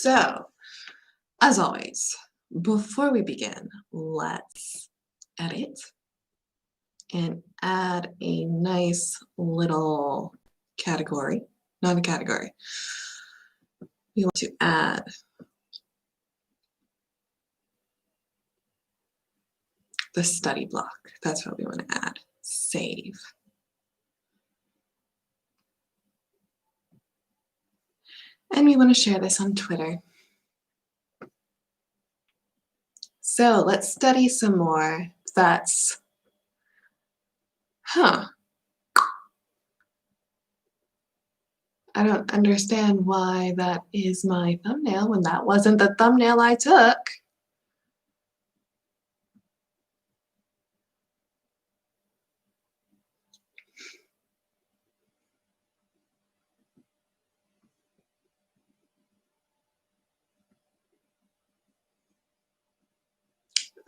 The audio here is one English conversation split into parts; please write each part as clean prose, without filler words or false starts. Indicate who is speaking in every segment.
Speaker 1: So, as always, before we begin, let's edit and add a nice little category, not a category. We want to add the study block. That's what we want to add. Save. And we want to share this on Twitter. So let's study some more. That's, I don't understand why that is my thumbnail when that wasn't the thumbnail I took.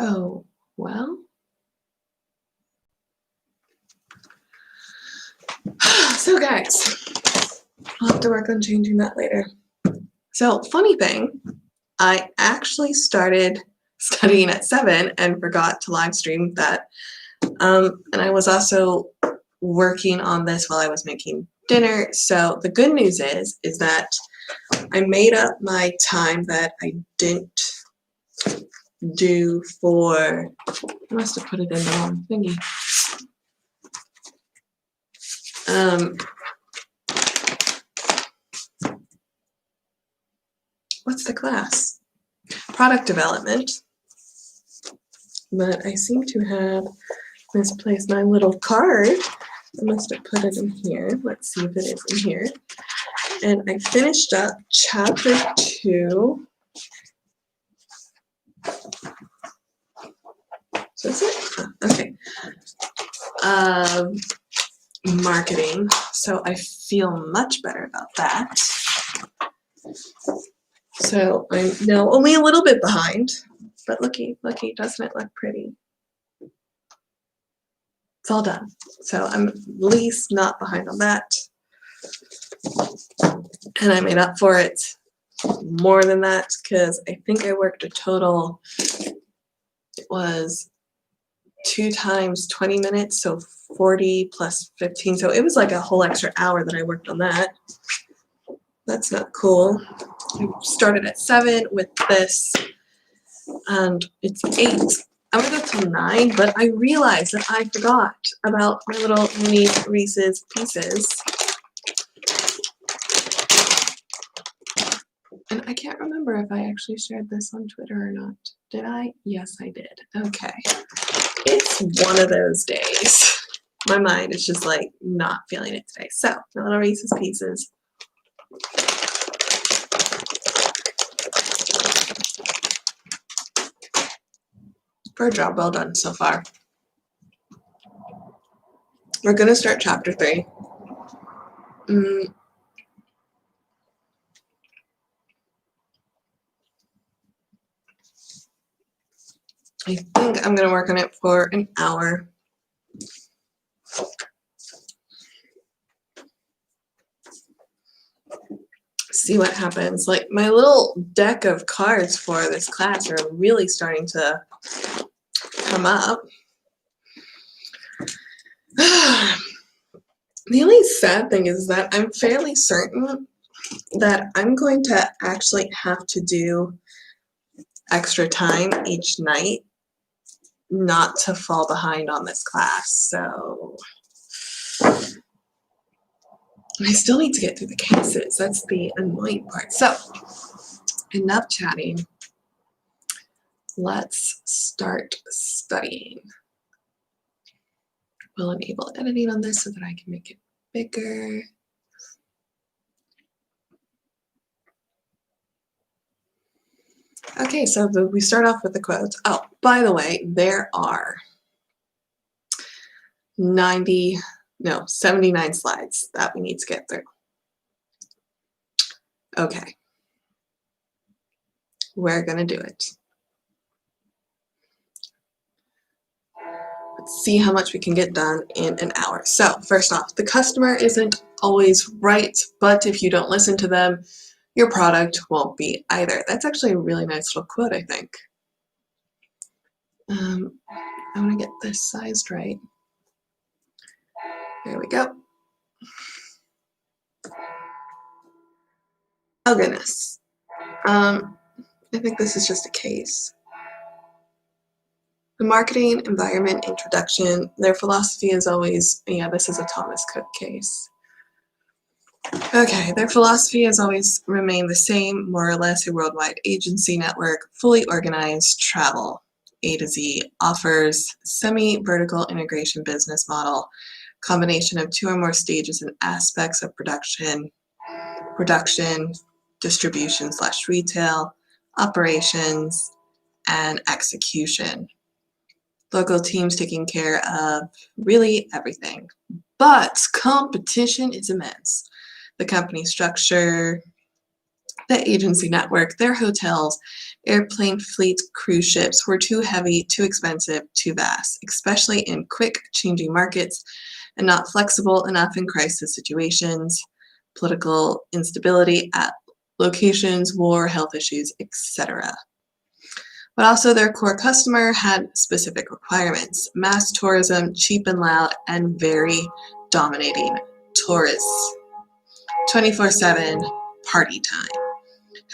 Speaker 1: Oh, well. So guys, I'll have to work on changing that later. So funny thing, I actually started studying at 7 and forgot to live stream that. And I was also working on this while I was making dinner. So the good news is that I made up my time that I didn't do for, I must have put it in the wrong thingy. What's the class? Product development. But I seem to have misplaced my little card. I must have put it in here. Let's see if it is in here. And I finished up chapter 2. So is it? Okay. Marketing. So I feel much better about that. So I'm now only a little bit behind, but looky, doesn't it look pretty? It's all done. So I'm at least not behind on that. And I made up for it more than that because I think I worked a total, it was 2 times 20 minutes, so 40 plus 15. So it was like a whole extra hour that I worked on that. That's not cool. I started at 7 with this, and it's 8. I'm gonna go till 9, but I realized that I forgot about my little mini Reese's Pieces. And I can't remember if I actually shared this on Twitter or not. Did I? Yes, I did. Okay. It's one of those days. My mind is just like not feeling it today. So, my little Reese's Pieces. Good job, well done so far. We're gonna start chapter 3. I think I'm gonna work on it for an hour. See what happens. Like my little deck of cards for this class are really starting to come up. The only sad thing is that I'm fairly certain that I'm going to actually have to do extra time each night not to fall behind on this class. So I still need to get through the cases. That's the annoying part. So enough chatting. Let's start studying. We'll enable editing on this so that I can make it bigger. Okay, so we start off with the quotes. Oh, by the way, there are 79 slides that we need to get through. Okay, we're gonna do it. Let's see how much we can get done in an hour. So first off, the customer isn't always right, but if you don't listen to them, your product won't be either. That's actually a really nice little quote, I think. I want to get this sized right. There we go. Oh goodness. I think this is just a case. The marketing environment introduction, their philosophy is always, yeah, this is a Thomas Cook case. Okay, their philosophy has always remained the same, more or less a worldwide agency network, fully organized, travel, A to Z, offers semi-vertical integration business model, combination of 2 or more stages and aspects of production, distribution/retail, operations, and execution. Local teams taking care of really everything. But competition is immense. The company structure, the agency network, their hotels, airplane fleet, cruise ships were too heavy, too expensive, too vast, especially in quick changing markets and not flexible enough in crisis situations, political instability at locations, war, health issues, etc. But also their core customer had specific requirements: mass tourism, cheap and loud, and very dominating tourists. 24/7 party time.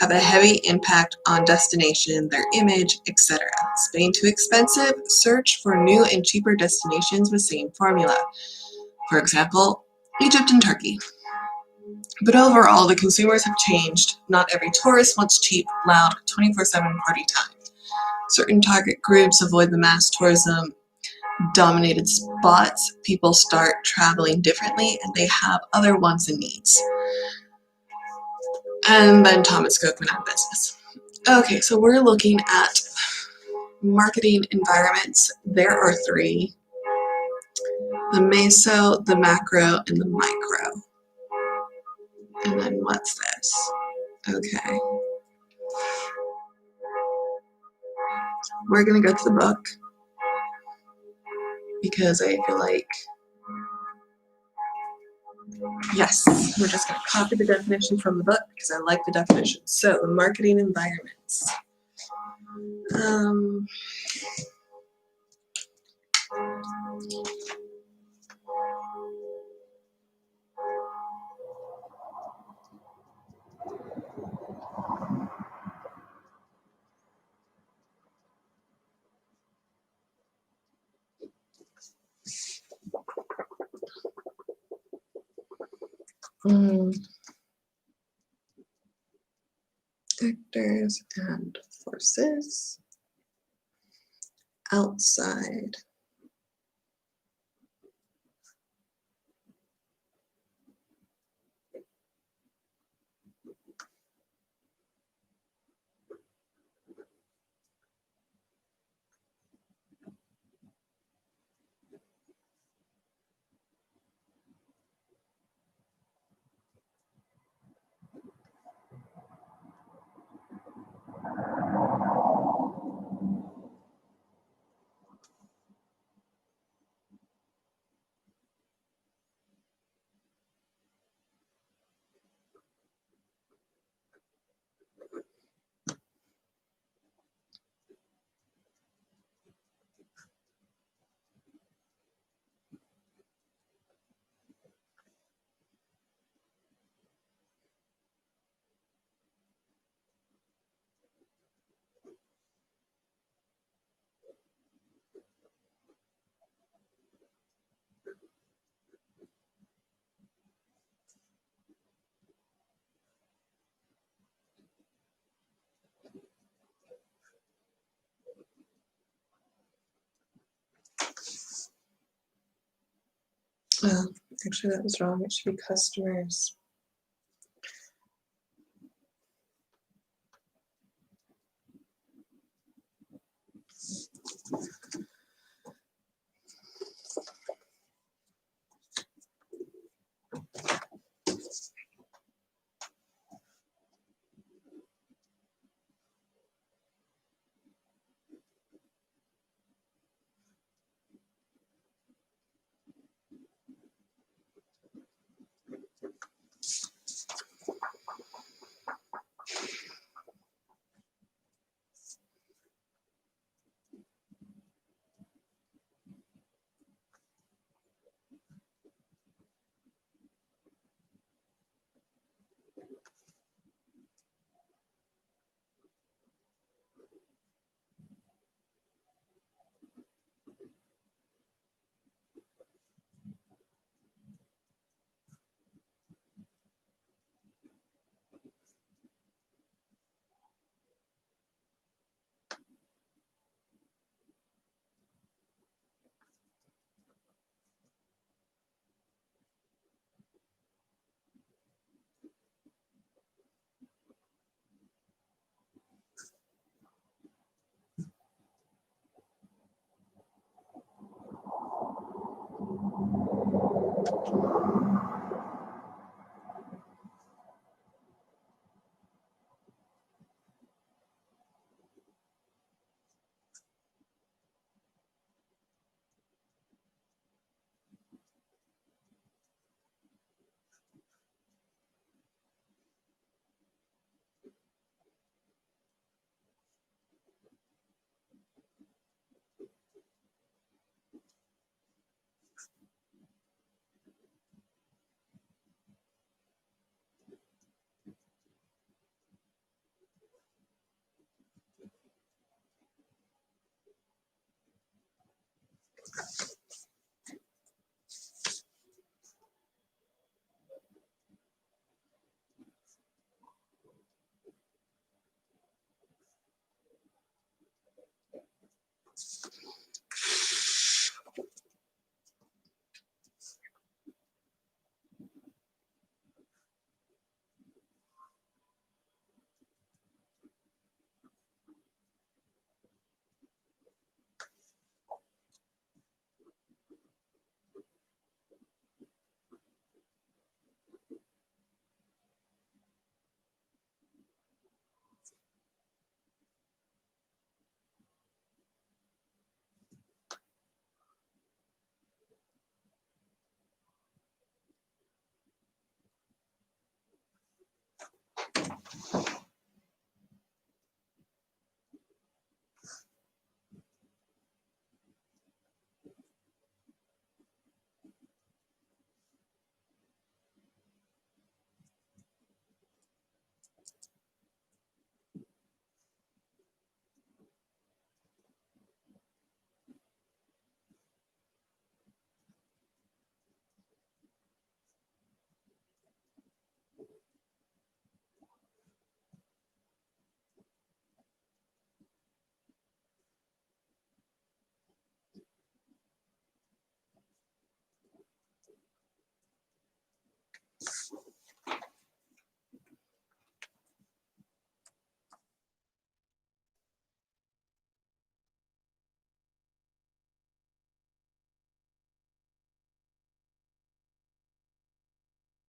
Speaker 1: Have a heavy impact on destination, their image, etc. Spain too expensive? Search for new and cheaper destinations with same formula. For example, Egypt and Turkey. But overall, the consumers have changed. Not every tourist wants cheap, loud, 24/7 party time. Certain target groups avoid the mass tourism dominated spots. People start traveling differently and they have other wants and needs. And then Thomas Cook went out of business. Okay, so we're looking at marketing environments. There are 3: the meso, the macro, and the micro. And then what's this? Okay. We're going to go to the book because I feel like, yes, we're just going to copy the definition from the book because I like the definition. So, the marketing environments. Actors and forces outside. Actually, that was wrong. It should be customers.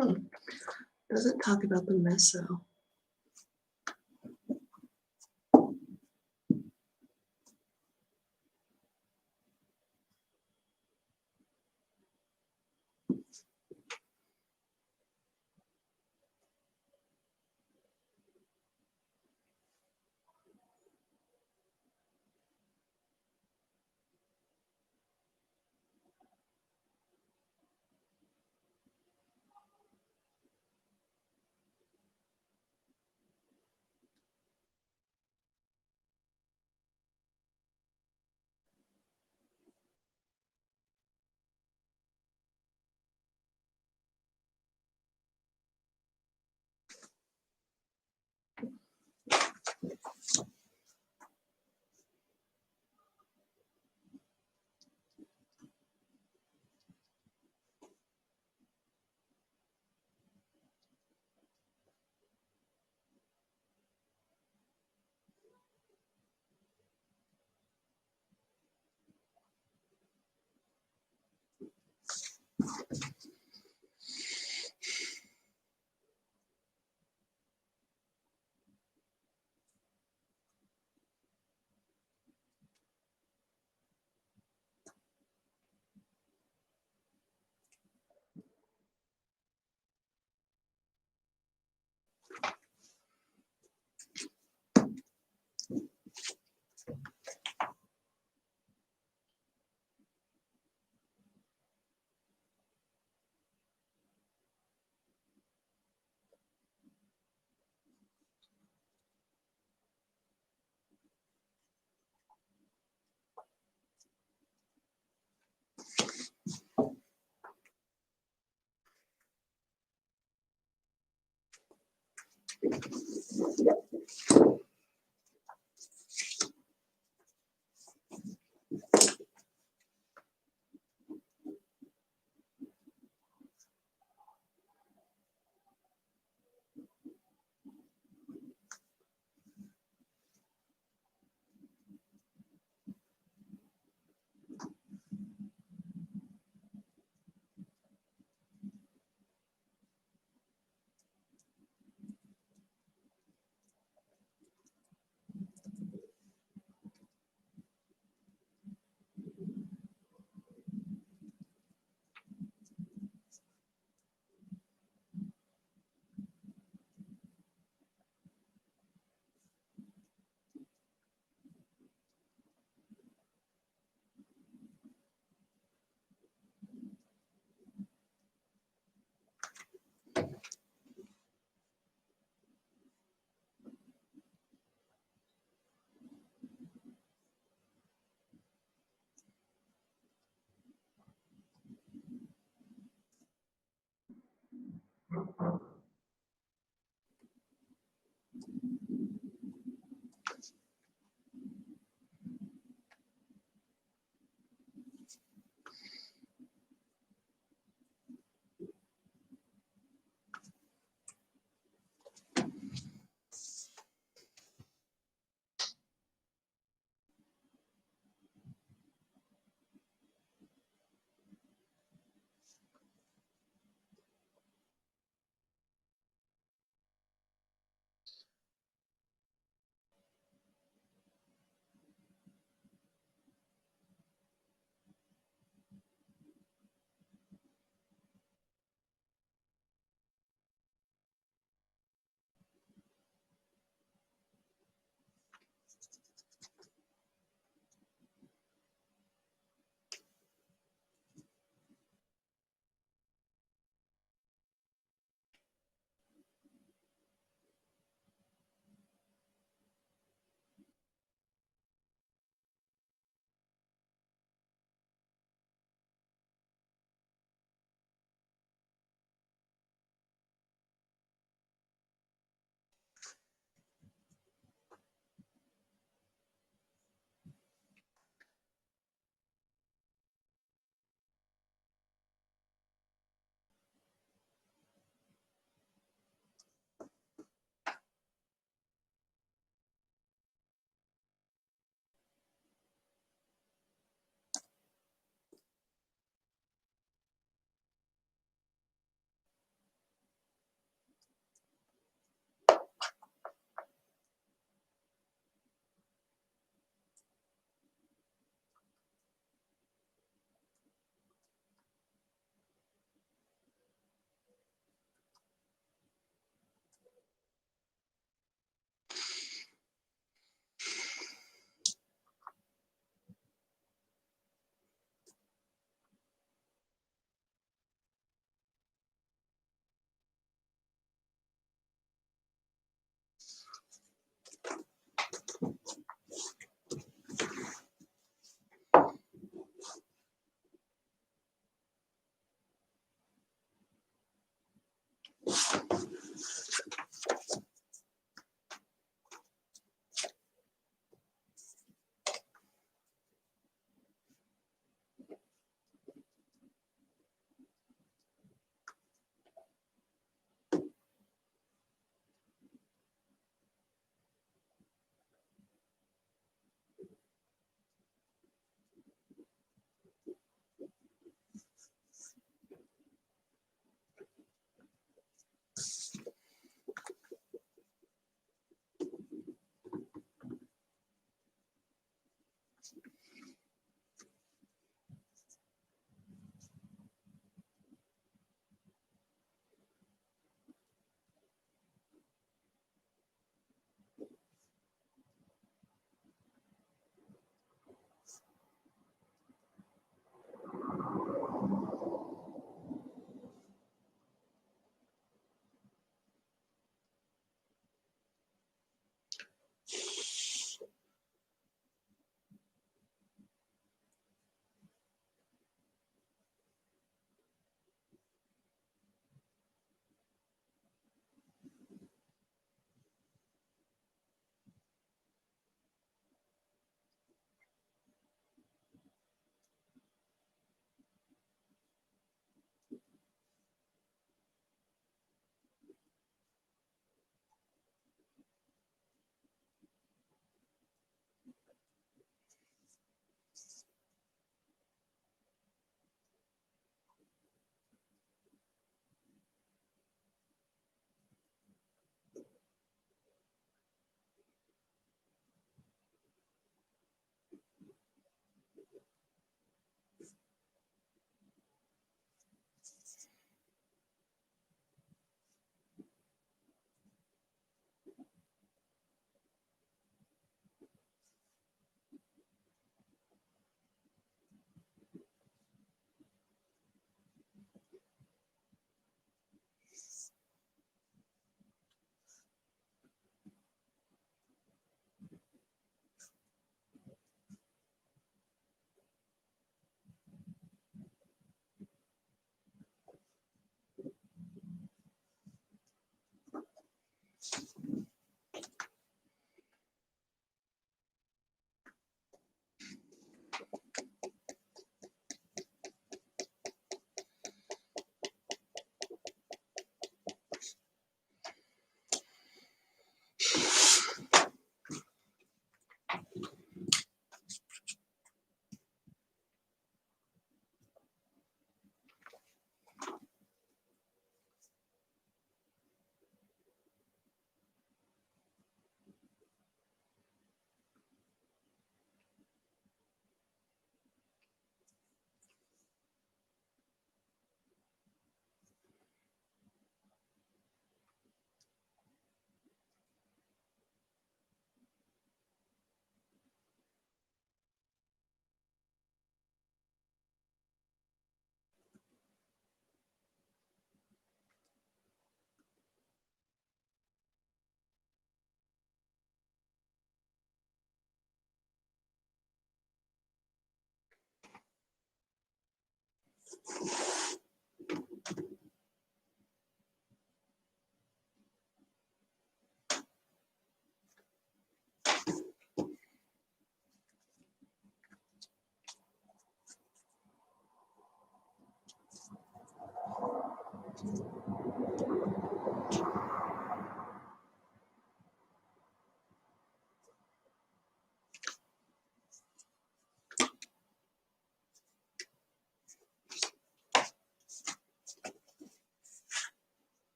Speaker 1: Hmm. Doesn't talk about the meso.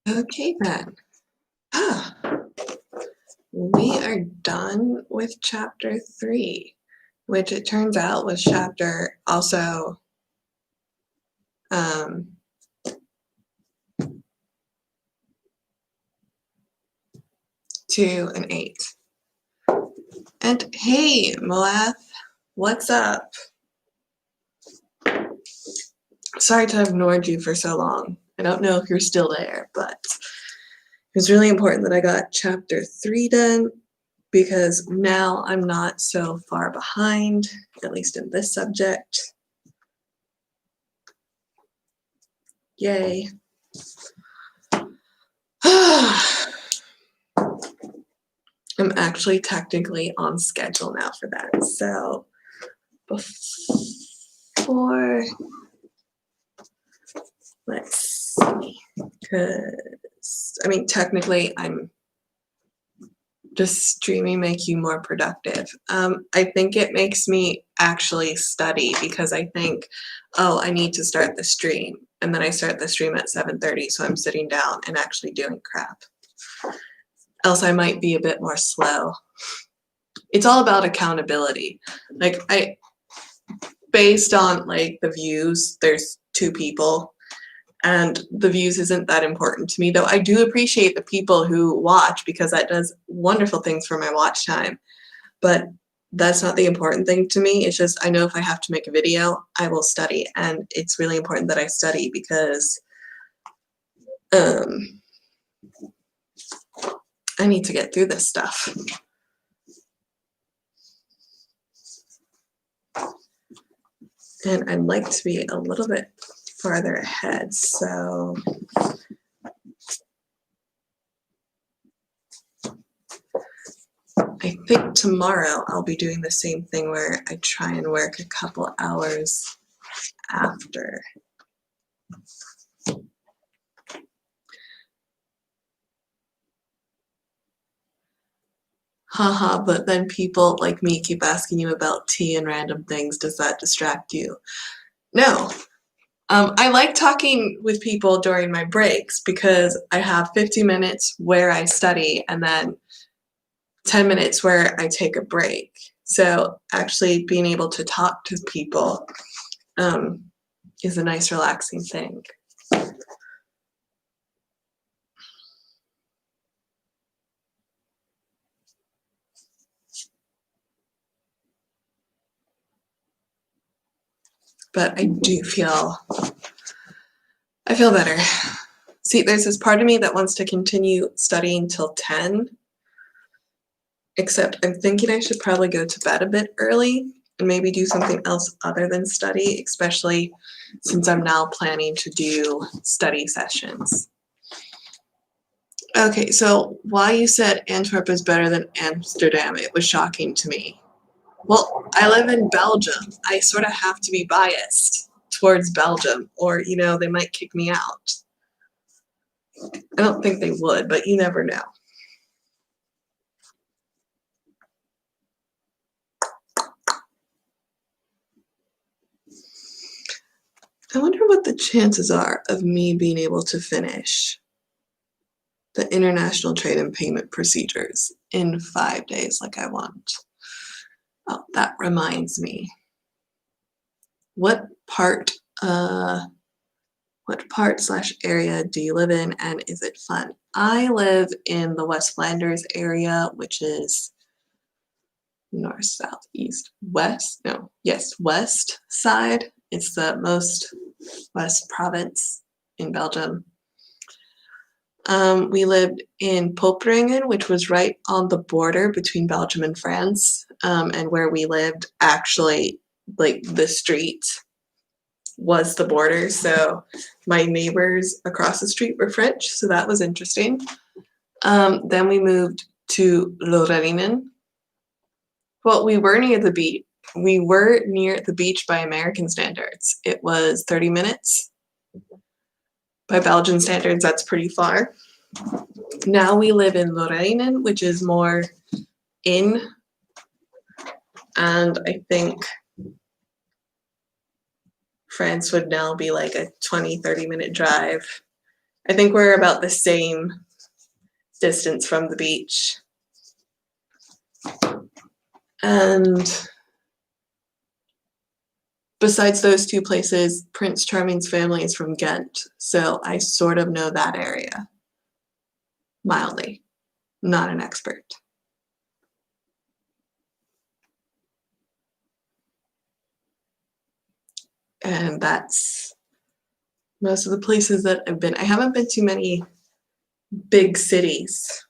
Speaker 1: Okay then. Ah, we are done with chapter 3, which it turns out was chapter also 2 and 8. And hey, Moath, what's up? Sorry to have ignored you for so long. I don't know if you're still there, but it was really important that I got chapter 3 done because now I'm not so far behind, at least in this subject. Yay. I'm actually technically on schedule now for that. So before, let's see, because I mean, technically does streaming make you more productive? I think it makes me actually study because I think, oh, I need to start the stream. And then I start the stream at 7:30, so I'm sitting down and actually doing crap. Else I might be a bit more slow. It's all about accountability. Like based on like the views, there's 2 people and the views isn't that important to me, though I do appreciate the people who watch because that does wonderful things for my watch time. But that's not the important thing to me. It's just I know if I have to make a video, I will study. And it's really important that I study because I need to get through this stuff. And I'd like to be a little bit farther ahead, so I think tomorrow I'll be doing the same thing where I try and work a couple hours after. Haha, but then people like me keep asking you about tea and random things. Does that distract you? No. I like talking with people during my breaks because I have 50 minutes where I study and then 10 minutes where I take a break. So actually being able to talk to people is a nice relaxing thing. But I feel better. See, there's this part of me that wants to continue studying till 10, except I'm thinking I should probably go to bed a bit early and maybe do something else other than study, especially since I'm now planning to do study sessions. Okay, so why you said Antwerp is better than Amsterdam, it was shocking to me. Well, I live in Belgium. I sort of have to be biased towards Belgium, or, you know, they might kick me out. I don't think they would, but you never know. I wonder what the chances are of me being able to finish the international trade and payment procedures in 5 days like I want. Oh, that reminds me. What part / area do you live in and is it fun? I live in the West Flanders area, which is north, south, east, west. No, yes, west side. It's the most west province in Belgium. We lived in Poperingen, which was right on the border between Belgium and France, and where we lived, actually, like the street was the border. So my neighbors across the street were French, so that was interesting. Then we moved to Lorrainen. Well, we were near the beach. We were near the beach by American standards. It was 30 minutes. By Belgian standards, that's pretty far. Now we live in Lorrainen, which is more in, and I think France would now be like a 20, 30-minute drive. I think we're about the same distance from the beach. And besides those two places, Prince Charming's family is from Ghent, so I sort of know that area mildly. Not an expert. And that's most of the places that I've been. I haven't been to many big cities.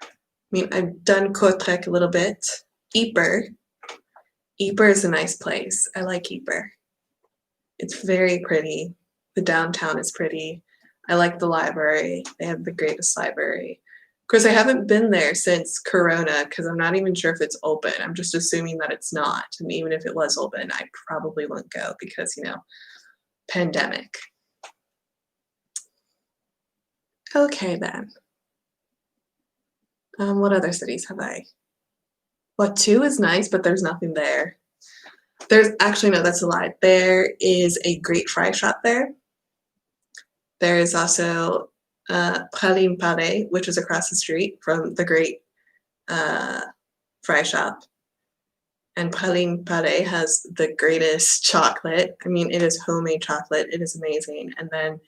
Speaker 1: I mean, I've done Kortrijk a little bit. Ypres. Ypres is a nice place. I like Ypres. It's very pretty. The downtown is pretty. I like the library. They have the greatest library. Of course, I haven't been there since Corona because I'm not even sure if it's open. I'm just assuming that it's not. And even if it was open, I probably wouldn't go because, you know, pandemic. Okay, then. What other cities have I? Two is nice, but there's nothing there. There's actually, no, that's a lie. There is a great fry shop there. There is also Praline Palais, which is across the street from the great fry shop. And Praline Palais has the greatest chocolate. I mean, it is homemade chocolate. It is amazing. And then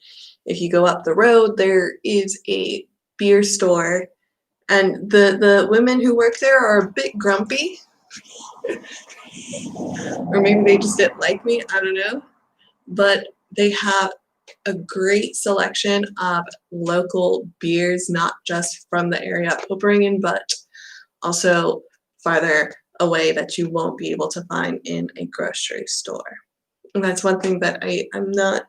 Speaker 1: if you go up the road, there is a beer store. And the women who work there are a bit grumpy. Or maybe they just didn't like me. I don't know. But they have a great selection of local beers, not just from the area of Poperingen, but also farther away that you won't be able to find in a grocery store. And that's one thing that I'm not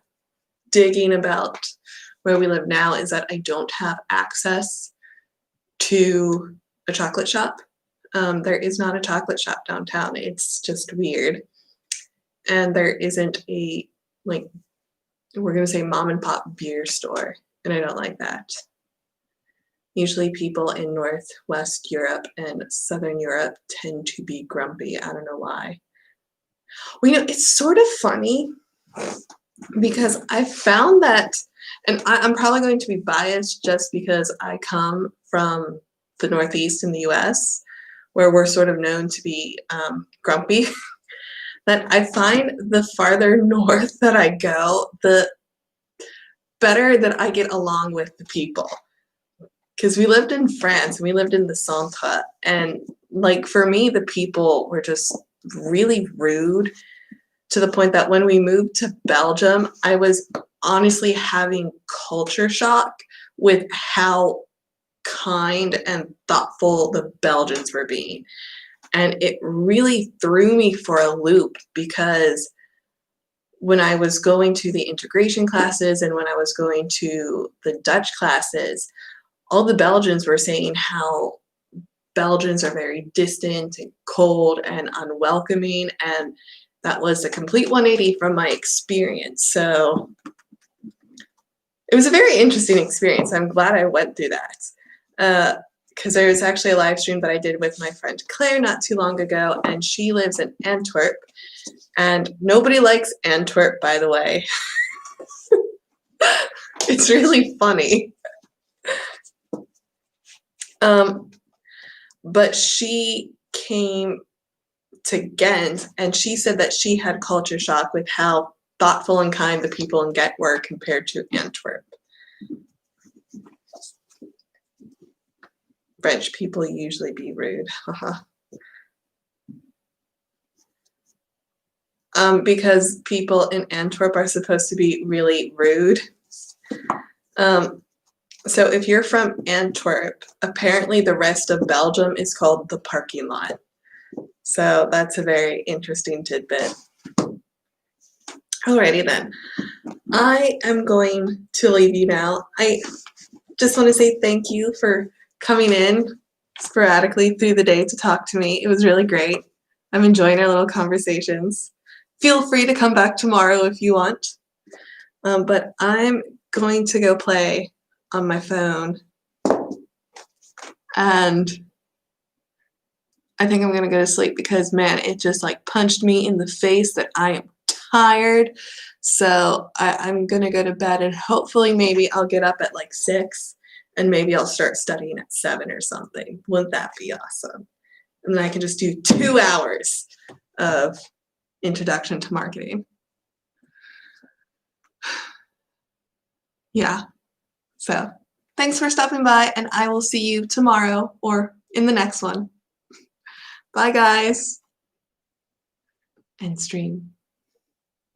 Speaker 1: digging about where we live now, is that I don't have access to a chocolate shop. There is not a chocolate shop downtown. It's just weird. And there isn't a, like, we're going to say mom and pop beer store, and I don't like that. Usually people in Northwest Europe and Southern Europe tend to be grumpy. I don't know why. Well, you know, it's sort of funny because I found that, and I'm probably going to be biased just because I come from the Northeast in the US, where we're sort of known to be grumpy, that I find the farther north that I go, the better that I get along with the people. Because we lived in France, and we lived in the Centre, and like for me, the people were just really rude to the point that when we moved to Belgium, I was honestly having culture shock with how kind and thoughtful the Belgians were being. And it really threw me for a loop because when I was going to the integration classes and when I was going to the Dutch classes, all the Belgians were saying how Belgians are very distant and cold and unwelcoming, and that was a complete 180 from my experience. So it was a very interesting experience. I'm glad I went through that. Because there was actually a live stream that I did with my friend Claire not too long ago, and she lives in Antwerp, and nobody likes Antwerp, by the way. It's really funny. But she came to Ghent, and she said that she had culture shock with how thoughtful and kind the people in Ghent were compared to Antwerp. French people usually be rude. Because people in Antwerp are supposed to be really rude. So if you're from Antwerp, apparently the rest of Belgium is called the parking lot. So that's a very interesting tidbit. Alrighty then. I am going to leave you now. I just want to say thank you for coming in sporadically through the day to talk to me. It was really great. I'm enjoying our little conversations. Feel free to come back tomorrow if you want. But I'm going to go play on my phone. And I think I'm going to go to sleep because, man, it just like punched me in the face that I am tired. So I'm gonna go to bed and hopefully maybe I'll get up at like 6 and maybe I'll start studying at 7 or something. Wouldn't that be awesome? And then I can just do 2 hours of introduction to marketing. Yeah. So thanks for stopping by, and I will see you tomorrow or in the next one. Bye, guys. End stream.